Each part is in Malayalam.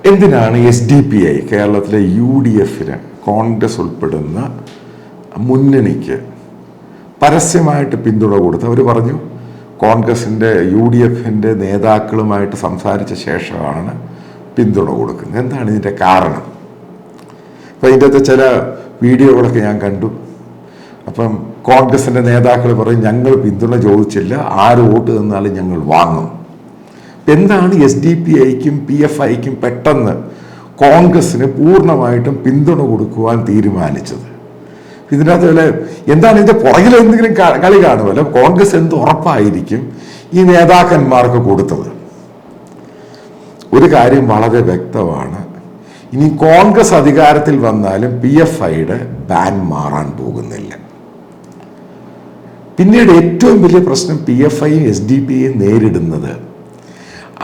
എന്തിനാണ് SDPI കേരളത്തിലെ UDFന് കോൺഗ്രസ് ഉൾപ്പെടുന്ന മുന്നണിക്ക് പരസ്യമായിട്ട് പിന്തുണ കൊടുത്ത്? അവർ പറഞ്ഞു കോൺഗ്രസിൻ്റെ UDFൻ്റെ നേതാക്കളുമായിട്ട് സംസാരിച്ച ശേഷമാണ് പിന്തുണ കൊടുക്കുന്നത്. എന്താണ് ഇതിൻ്റെ കാരണം? അപ്പം ഇതിൻ്റെ അകത്ത് ചില വീഡിയോകളൊക്കെ ഞാൻ കണ്ടു. അപ്പം കോൺഗ്രസിൻ്റെ നേതാക്കൾ പറയും ഞങ്ങൾ പിന്തുണ ചോദിച്ചില്ല, ആര് വോട്ട് തന്നാലും ഞങ്ങൾ വാങ്ങും. എന്താണ് SDPIക്കും PFIക്കും പെട്ടെന്ന് കോൺഗ്രസിന് പൂർണ്ണമായിട്ടും പിന്തുണ കൊടുക്കുവാൻ തീരുമാനിച്ചത്? ഇതിനകത്ത് വല്ല എന്താണ് ഇതിൻ്റെ പുറകിൽ എന്തെങ്കിലും കളി കാണുമല്ലോ? കോൺഗ്രസ് എന്ത് ഉറപ്പായിരിക്കും ഈ നേതാക്കന്മാർക്ക് കൊടുത്തത്? ഒരു കാര്യം വളരെ വ്യക്തമാണ്, ഇനി കോൺഗ്രസ് അധികാരത്തിൽ വന്നാലും PFIയുടെ ബാൻ മാറാൻ പോകുന്നില്ല. പിന്നീട് ഏറ്റവും വലിയ പ്രശ്നം PFIയും SDPIയും നേരിടുന്നത്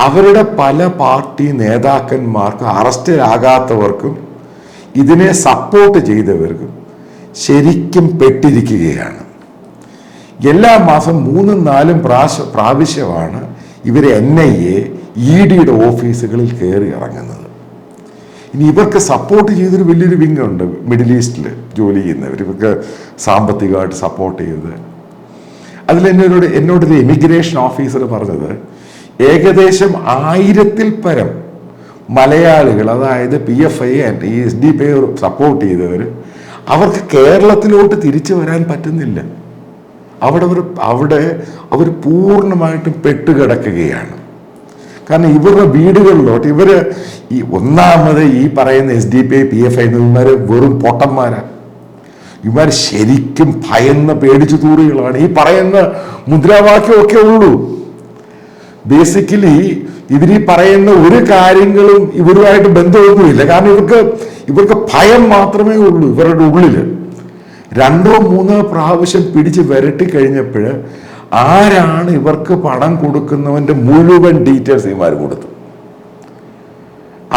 അവരുടെ പല പാർട്ടി നേതാക്കന്മാർക്കും അറസ്റ്റിലാകാത്തവർക്കും ഇതിനെ സപ്പോർട്ട് ചെയ്തവർക്കും ശരിക്കും പെട്ടിരിക്കുകയാണ്. എല്ലാ മാസം 3-4 പ്രാവശ്യമാണ് ഇവർ NIA EDയുടെ ഓഫീസുകളിൽ കയറി ഇറങ്ങുന്നത്. ഇനി ഇവർക്ക് സപ്പോർട്ട് ചെയ്തൊരു വലിയൊരു വിങ്ങുണ്ട് മിഡിൽ ഈസ്റ്റിൽ ജോലി ചെയ്യുന്നവർ, ഇവർക്ക് സാമ്പത്തികമായിട്ട് സപ്പോർട്ട് ചെയ്തത്. അതിൽ എന്നോടൊരു എമിഗ്രേഷൻ ഓഫീസർ പറഞ്ഞത് ഏകദേശം 1000-ൽ പരം മലയാളികൾ, അതായത് PFI ഈ SDPI സപ്പോർട്ട് ചെയ്തവർ, അവർക്ക് കേരളത്തിലോട്ട് തിരിച്ചു വരാൻ പറ്റുന്നില്ല. അവിടെ അവർ പൂർണ്ണമായിട്ടും പെട്ടുകിടക്കുകയാണ്. കാരണം ഇവരുടെ വീടുകളിലോട്ട് ഈ ഒന്നാമത് ഈ പറയുന്ന SDPI PFI ഇവന്മാർ വെറും പൊട്ടന്മാരാണ്. ഇവന്മാർ ശരിക്കും ഭയന്ന് പേടിച്ചു തൂറികളാണ്. ഈ പറയുന്ന മുദ്രാവാക്യമൊക്കെ ഉള്ളൂ. ബേസിക്കലി ഇവർ ഈ പറയുന്ന ഒരു കാര്യങ്ങളും ഇവരുമായിട്ട് ബന്ധമൊന്നുമില്ല. കാരണം ഇവർക്ക് ഭയം മാത്രമേ ഉള്ളൂ. ഇവരുടെ ഉള്ളിൽ 2-3 പ്രാവശ്യം പിടിച്ച് വരട്ടി കഴിഞ്ഞപ്പോൾ ആരാണ് ഇവർക്ക് പണം കൊടുക്കുന്നവൻ്റെ മുഴുവൻ ഡീറ്റെയിൽസ് ഇവന്മാർ കൊടുത്തു.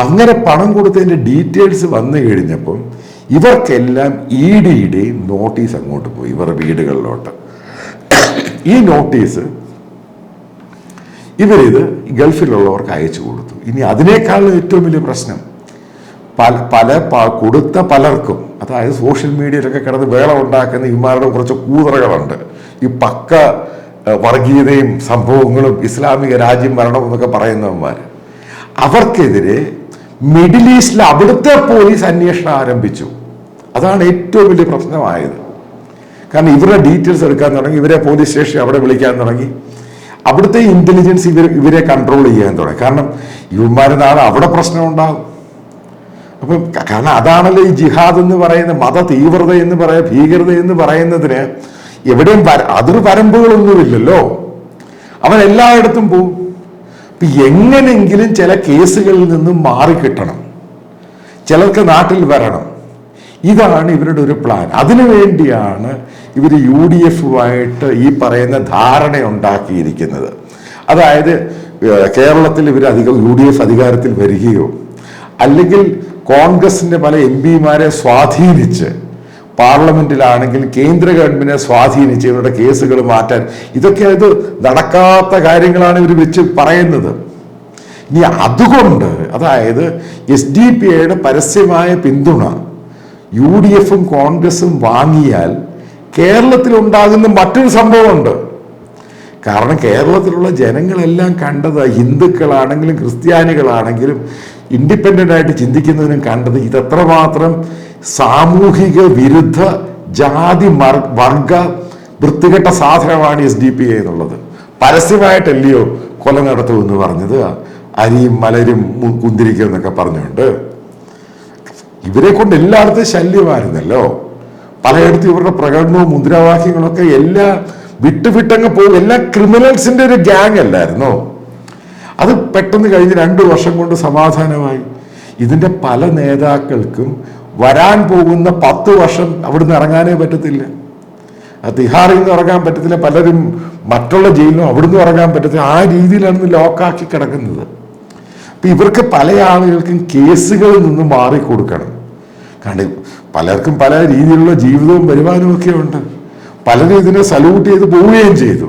അങ്ങനെ പണം കൊടുത്തതിൻ്റെ ഡീറ്റെയിൽസ് വന്നു കഴിഞ്ഞപ്പം ഇവർക്കെല്ലാം EDയുടെ നോട്ടീസ് അങ്ങോട്ട് പോയി ഇവരുടെ വീടുകളിലോട്ട്. ഈ നോട്ടീസ് ഇവരിത് ഗൾഫിലുള്ളവർക്ക് അയച്ചു കൊടുത്തു. ഇനി അതിനേക്കാളും ഏറ്റവും വലിയ പ്രശ്നം, കൊടുത്ത പലർക്കും, അതായത് സോഷ്യൽ മീഡിയയിലൊക്കെ കിടന്ന് വേള ഉണ്ടാക്കുന്ന ഇവന്മാരുടെ കുറച്ച് കൂതറകളുണ്ട്. ഈ പക്ക വർഗീയതയും സംഭവങ്ങളും ഇസ്ലാമിക രാജ്യം വരണം എന്നൊക്കെ പറയുന്നവന്മാർ, അവർക്കെതിരെ മിഡിൽ ഈസ്റ്റിൽ അവിടുത്തെ പോലീസ് അന്വേഷണം ആരംഭിച്ചു. അതാണ് ഏറ്റവും വലിയ പ്രശ്നമായത്. കാരണം ഇവരുടെ ഡീറ്റെയിൽസ് എടുക്കാൻ തുടങ്ങി, ഇവരെ പോലീസ് സ്റ്റേഷൻ അവിടെ വിളിക്കാൻ തുടങ്ങി, അവിടുത്തെ ഇന്റലിജൻസ് ഇവരെ കൺട്രോൾ ചെയ്യാൻ തുടങ്ങി. കാരണം ഇവന്മാർ നാളെ അവിടെ പ്രശ്നം ഉണ്ടാകും. അപ്പം കാരണം അതാണല്ലോ ഈ ജിഹാദ് എന്ന് പറയുന്ന മത തീവ്രത എന്ന് ഭീകരത എന്ന് പറയുന്നതിന് എവിടെയും അതിർ പരമ്പുകളൊന്നുമില്ലല്ലോ. അവൻ എല്ലായിടത്തും പോകും. ഇപ്പം എങ്ങനെയെങ്കിലും ചില കേസുകളിൽ നിന്നും മാറിക്കിട്ടണം, ചിലർക്ക് നാട്ടിൽ വരണം. ഇതാണ് ഇവരുടെ ഒരു പ്ലാൻ. അതിനുവേണ്ടിയാണ് ഇവർ UDFുമായിട്ട് ഈ പറയുന്ന ധാരണ ഉണ്ടാക്കിയിരിക്കുന്നത്. അതായത് കേരളത്തിൽ ഇവർ UDF അധികാരത്തിൽ വരികയോ അല്ലെങ്കിൽ കോൺഗ്രസിൻ്റെ പല MPമാരെ സ്വാധീനിച്ച് പാർലമെന്റിലാണെങ്കിൽ കേന്ദ്ര ഗവൺമെന്റിനെ സ്വാധീനിച്ച് ഇവരുടെ കേസുകൾ മാറ്റാൻ, ഇതൊക്കെ ഇത് നടക്കാത്ത കാര്യങ്ങളാണ് ഇവർ വെച്ച് പറയുന്നത്. ഇനി അതുകൊണ്ട് അതായത് SDPIയുടെ പരസ്യമായ പിന്തുണ UDFും കോൺഗ്രസും വാങ്ങിയാൽ കേരളത്തിലുണ്ടാകുന്ന മറ്റൊരു സംഭവമുണ്ട്. കാരണം കേരളത്തിലുള്ള ജനങ്ങളെല്ലാം കണ്ടത്, ഹിന്ദുക്കളാണെങ്കിലും ക്രിസ്ത്യാനികളാണെങ്കിലും ഇൻഡിപെൻഡൻ്റ് ആയിട്ട് ചിന്തിക്കുന്നതിനും കണ്ടത് ഇതെത്രമാത്രം സാമൂഹിക വിരുദ്ധ ജാതി വർഗ വൃത്തികെട്ട സാധനമാണ് SDPI എന്നുള്ളത്. പരസ്യമായിട്ടല്ലയോ കൊല നടത്തുമെന്ന് പറഞ്ഞത്, അരിയും മലരും കുന്തിരിക്കും എന്നൊക്കെ പറഞ്ഞുകൊണ്ട്. ഇവരെ കൊണ്ട് എല്ലായിടത്തും ശല്യമായിരുന്നല്ലോ. പലയിടത്തും ഇവരുടെ പ്രകടനവും മുദ്രാവാക്യങ്ങളൊക്കെ എല്ലാം വിട്ടുവിട്ടങ്ങ് പോകും. എല്ലാ ക്രിമിനൽസിന്റെ ഒരു ഗ്യാങ് അല്ലായിരുന്നോ? അത് പെട്ടെന്ന് കഴിഞ്ഞ് 2 വർഷം കൊണ്ട് സമാധാനമായി. ഇതിന്റെ പല നേതാക്കൾക്കും വരാൻ പോകുന്ന 10 വർഷം അവിടുന്ന് ഇറങ്ങാനേ പറ്റത്തില്ല. തിഹാറിൽ നിന്ന് ഇറങ്ങാൻ പറ്റത്തില്ല, പലരും മറ്റുള്ള ജയിലിനും അവിടുന്ന് ഇറങ്ങാൻ പറ്റത്തില്ല. ആ രീതിയിലാണ് ലോക്കാക്കി കിടക്കുന്നത്. അപ്പം ഇവർക്ക് പല ആളുകൾക്കും കേസുകളിൽ നിന്ന് മാറിക്കൊടുക്കണം. കാരണം പലർക്കും പല രീതിയിലുള്ള ജീവിതവും വരുമാനവും ഒക്കെ ഉണ്ട്. പലരും ഇതിനെ സല്യൂട്ട് ചെയ്ത് പോവുകയും ചെയ്തു.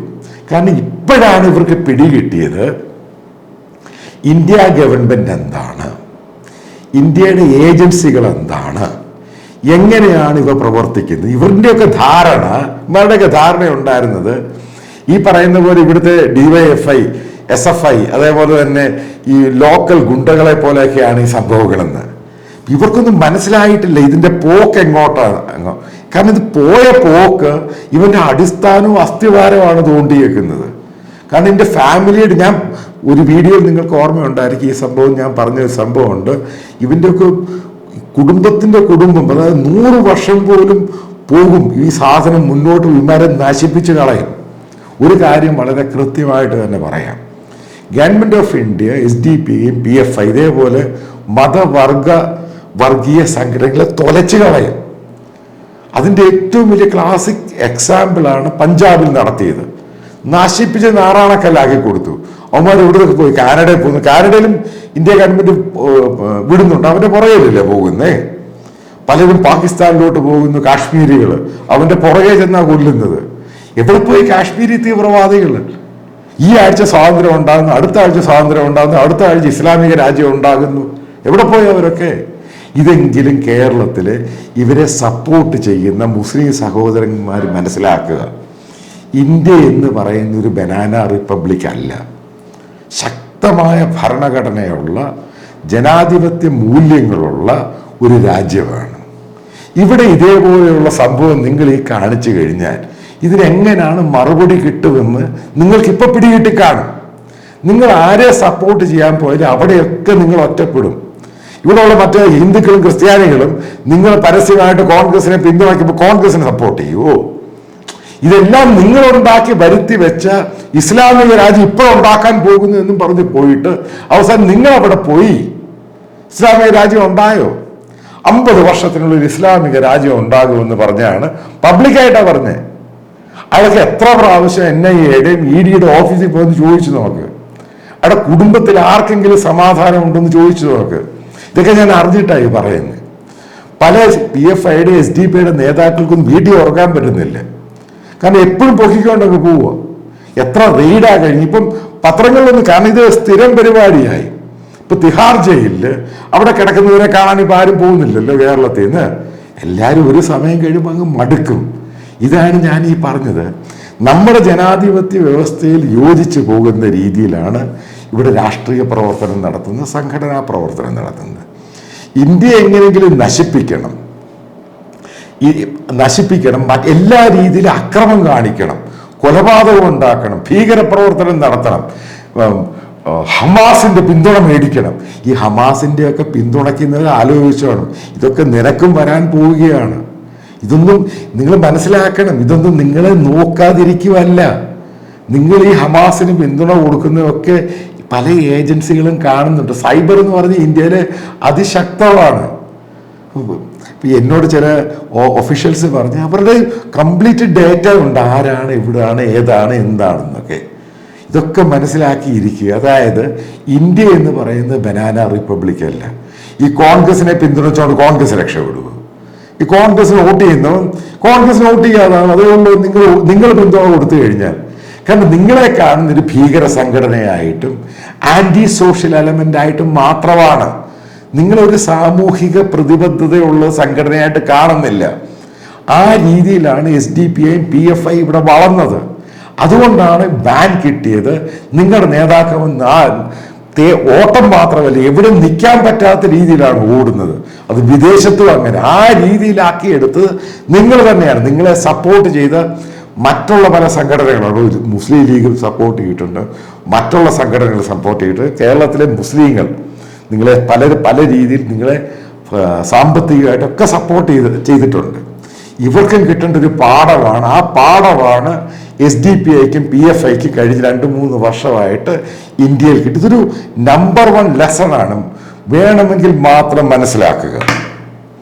കാരണം ഇപ്പോഴാണ് ഇവർക്ക് പിടികിട്ടിയത് ഇന്ത്യ ഗവൺമെന്റ് എന്താണ്. ഇന്ത്യയുടെ ഏജൻസികൾ എന്താണ്, എങ്ങനെയാണ് ഇവ പ്രവർത്തിക്കുന്നത്, ഇവരുടെയൊക്കെ ധാരണ, ഇവരുടെയൊക്കെ ധാരണ ഉണ്ടായിരുന്നത് ഈ പറയുന്ന പോലെ ഇവിടുത്തെ DYFI, SFI, അതേപോലെ തന്നെ ഈ ലോക്കൽ ഗുണ്ടകളെ പോലെയൊക്കെയാണ് ഈ സംഭവങ്ങളെന്ന്. ഇവർക്കൊന്നും മനസ്സിലായിട്ടില്ല ഇതിൻ്റെ പോക്ക് എങ്ങോട്ടാണ്. കാരണം ഇത് പോയ പോക്ക് ഇവൻ്റെ അടിസ്ഥാനവും അസ്ഥിവാരമാണ് തോണ്ടിയേക്കുന്നത്. കാരണം എൻ്റെ ഫാമിലിയുടെ, ഞാൻ ഒരു വീഡിയോയിൽ നിങ്ങൾക്ക് ഓർമ്മയുണ്ടായിരിക്കും ഈ സംഭവം, ഞാൻ പറഞ്ഞൊരു സംഭവമുണ്ട്. ഇവൻ്റെയൊക്കെ കുടുംബത്തിൻ്റെ കുടുംബം, അതായത് 100 വർഷം പോലും പോകും ഈ സാധനം മുന്നോട്ട് വിമാരെ നശിപ്പിച്ച് കളയും. ഒരു കാര്യം വളരെ കൃത്യമായിട്ട് തന്നെ പറയാം, ഗവൺമെൻറ് ഓഫ് ഇന്ത്യ, SDP-യും PFI ഇതേപോലെ വർഗീയ സംഘടനകളെ തൊലച്ചു കളയും. അതിൻ്റെ ഏറ്റവും വലിയ ക്ലാസിക് എക്സാമ്പിളാണ് പഞ്ചാബിൽ നടത്തിയത്. നശിപ്പിച്ച് നാറാണക്കല്ലാക്കി കൊടുത്തു. അവന്മാർ ഇവിടുത്തെ പോയി കാനഡയിൽ പോകുന്നു. കാനഡയിലും ഇന്ത്യ ഗവൺമെൻറ് വിടുന്നുണ്ട്, അവൻ്റെ പുറകിലല്ലേ പോകുന്നേ. പലരും പാകിസ്ഥാനിലോട്ട് പോകുന്നു, കാശ്മീരികൾ അവൻ്റെ പുറകെ ചെന്നാണ് കൊല്ലുന്നത്. എവിടെ പോയി കാശ്മീരി തീവ്രവാദികൾ? ഈ ആഴ്ച സ്വാതന്ത്ര്യം ഉണ്ടാകുന്നു, അടുത്ത ആഴ്ച സ്വാതന്ത്ര്യം ഉണ്ടാകുന്നു, അടുത്ത ആഴ്ച ഇസ്ലാമിക രാജ്യം ഉണ്ടാകുന്നു. എവിടെ പോയി അവരൊക്കെ? ഇതെങ്കിലും കേരളത്തിൽ ഇവരെ സപ്പോർട്ട് ചെയ്യുന്ന മുസ്ലിം സഹോദരന്മാർ മനസ്സിലാക്കുക, ഇന്ത്യ എന്ന് പറയുന്ന ഒരു ബനാന റിപ്പബ്ലിക് അല്ല. ശക്തമായ ഭരണഘടനയുള്ള ജനാധിപത്യ മൂല്യങ്ങളുള്ള ഒരു രാജ്യമാണ്. ഇവിടെ ഇതേപോലെയുള്ള സംഭവം നിങ്ങൾ ഈ കാണിച്ചു കഴിഞ്ഞാൽ ഇതിനെങ്ങനെയാണ് മറുപടി കിട്ടുമെന്ന് നിങ്ങൾക്കിപ്പോൾ പിടികിട്ടി കാണും. നിങ്ങൾ ആരെ സപ്പോർട്ട് ചെയ്യാൻ പോയാലും അവിടെയൊക്കെ നിങ്ങൾ ഒറ്റപ്പെടും. ഇവിടെയുള്ള മറ്റേ ഹിന്ദുക്കളും ക്രിസ്ത്യാനികളും നിങ്ങൾ പരസ്യമായിട്ട് കോൺഗ്രസിനെ പിന്തുണയ്ക്കുമ്പോൾ കോൺഗ്രസിനെ സപ്പോർട്ട് ചെയ്യുമോ? ഇതെല്ലാം നിങ്ങളുണ്ടാക്കി വരുത്തി വെച്ച ഇസ്ലാമിക രാജ്യം ഇപ്പോൾ ഉണ്ടാക്കാൻ പോകുന്നു എന്നും പറഞ്ഞ് പോയിട്ട് അവസാനം നിങ്ങൾ അവിടെ പോയി ഇസ്ലാമിക രാജ്യം ഉണ്ടായോ? 50 വർഷത്തിനുള്ളിൽ ഇസ്ലാമിക രാജ്യം ഉണ്ടാകുമെന്ന് പറഞ്ഞാണ് പബ്ലിക്കായിട്ടാണ് പറഞ്ഞത്. അയാൾക്ക് എത്ര പ്രാവശ്യം NIA-യുടെയും ED-യുടെ ഓഫീസിൽ പോയെന്ന് ചോദിച്ചു നോക്ക്. അവിടെ കുടുംബത്തിൽ ആർക്കെങ്കിലും സമാധാനം ഉണ്ടെന്ന് ചോദിച്ചു നോക്ക്. ഇതൊക്കെ ഞാൻ അറിഞ്ഞിട്ടായി പറയുന്നത്. പല PFI-യുടെ SDP-യുടെ നേതാക്കൾക്കൊന്നും വീട്ടിൽ ഉറക്കാൻ പറ്റുന്നില്ല. കാരണം എപ്പോഴും പൊക്കിക്കൊണ്ടൊക്കെ പോവുക. എത്ര റെയ്ഡാ കഴിഞ്ഞു. ഇപ്പം പത്രങ്ങളിലൊന്നും, കാരണം ഇത് സ്ഥിരം പരിപാടിയായി. ഇപ്പൊ തിഹാർ ജയിലിൽ അവിടെ കിടക്കുന്നവരെ കാണാൻ ഇപ്പം ആരും പോകുന്നില്ലല്ലോ കേരളത്തിൽ നിന്ന്. എല്ലാവരും ഒരു സമയം കഴിയുമ്പോൾ അങ്ങ് മടുക്കും. ഇതാണ് ഞാൻ ഈ പറഞ്ഞത്. നമ്മുടെ ജനാധിപത്യ വ്യവസ്ഥയിൽ യോജിച്ചു പോകുന്ന രീതിയിലാണ് ഇവിടെ രാഷ്ട്രീയ പ്രവർത്തനം നടത്തുന്നത്, സംഘടനാ പ്രവർത്തനം നടത്തുന്നത്. ഇന്ത്യ എങ്ങനെയെങ്കിലും നശിപ്പിക്കണം, എല്ലാ രീതിയിലും അക്രമം കാണിക്കണം, കൊലപാതകം ഉണ്ടാക്കണം, ഭീകരപ്രവർത്തനം നടത്തണം, ഹമാസിന്റെ പിന്തുണ മേടിക്കണം. ഈ ഹമാസിന്റെ ഒക്കെ പിന്തുണയ്ക്കുന്നത് ആലോചിച്ചോണം. ഇതൊക്കെ നിനക്കും വരാൻ പോവുകയാണ്. ഇതൊന്നും നിങ്ങൾ മനസ്സിലാക്കണം. ഇതൊന്നും നിങ്ങളെ നോക്കാതിരിക്കുവല്ല. നിങ്ങൾ ഈ ഹമാസിന് പിന്തുണ കൊടുക്കുന്നതൊക്കെ പല ഏജൻസികളും കാണുന്നുണ്ട്. സൈബർ എന്ന് പറഞ്ഞ് ഇന്ത്യയിലെ അതിശക്തമാണ്. എന്നോട് ചില ഒഫീഷ്യൽസ് പറഞ്ഞ് അവരുടെ കംപ്ലീറ്റ് ഡേറ്റ ഉണ്ട്, ആരാണ്, എവിടെയാണ്, ഏതാണ്, എന്താണെന്നൊക്കെ. ഇതൊക്കെ മനസ്സിലാക്കിയിരിക്കുക. അതായത് ഇന്ത്യ എന്ന് പറയുന്നത് ബനാന റിപ്പബ്ലിക് അല്ല. ഈ കോൺഗ്രസിനെ പിന്തുണച്ചുകൊണ്ട് കോൺഗ്രസ് രക്ഷപ്പെടുക. ഈ കോൺഗ്രസിന് വോട്ട് ചെയ്യുന്നവൻ കോൺഗ്രസിന് വോട്ട് ചെയ്യാതാണ്. അതുകൊണ്ട് നിങ്ങൾ പിന്തുണ കൊടുത്തു കഴിഞ്ഞാൽ, കാരണം നിങ്ങളെ കാണുന്നൊരു ഭീകര സംഘടനയായിട്ടും ആന്റി സോഷ്യൽ എലമെന്റ് ആയിട്ടും മാത്രമാണ്. നിങ്ങളൊരു സാമൂഹിക പ്രതിബദ്ധതയുള്ള സംഘടനയായിട്ട് കാണുന്നില്ല. ആ രീതിയിലാണ് SDP-യും PFI ഇവിടെ വളർന്നത്. അതുകൊണ്ടാണ് ബാൻ കിട്ടിയത്. നിങ്ങളുടെ നേതാക്കൾ ഓട്ടം മാത്രമല്ല, എവിടെ നിൽക്കാൻ പറ്റാത്ത രീതിയിലാണ് ഓടുന്നത്. അത് വിദേശത്തും അങ്ങനെ. ആ രീതിയിലാക്കിയെടുത്ത് നിങ്ങൾ തന്നെയാണ്. നിങ്ങളെ സപ്പോർട്ട് ചെയ്ത മറ്റുള്ള പല സംഘടനകളാണ്. മുസ്ലിം ലീഗ് സപ്പോർട്ട് ചെയ്തിട്ടുണ്ട്, മറ്റുള്ള സംഘടനകൾ സപ്പോർട്ട് ചെയ്തിട്ടുണ്ട്. കേരളത്തിലെ മുസ്ലിങ്ങൾ നിങ്ങളെ പല രീതിയിൽ നിങ്ങളെ സാമ്പത്തികമായിട്ടൊക്കെ സപ്പോർട്ട് ചെയ്തിട്ടുണ്ട്. ഇവർക്കും കിട്ടേണ്ട ഒരു പാഠമാണ്. ആ പാഠമാണ് SDP-ക്കും PFI-ക്കും കഴിഞ്ഞ 2-3 വർഷമായിട്ട് ഇന്ത്യയിൽ കിട്ടി. ഇതൊരു നമ്പർ 1 ലെസണാണ്. വേണമെങ്കിൽ മാത്രം മനസ്സിലാക്കുക.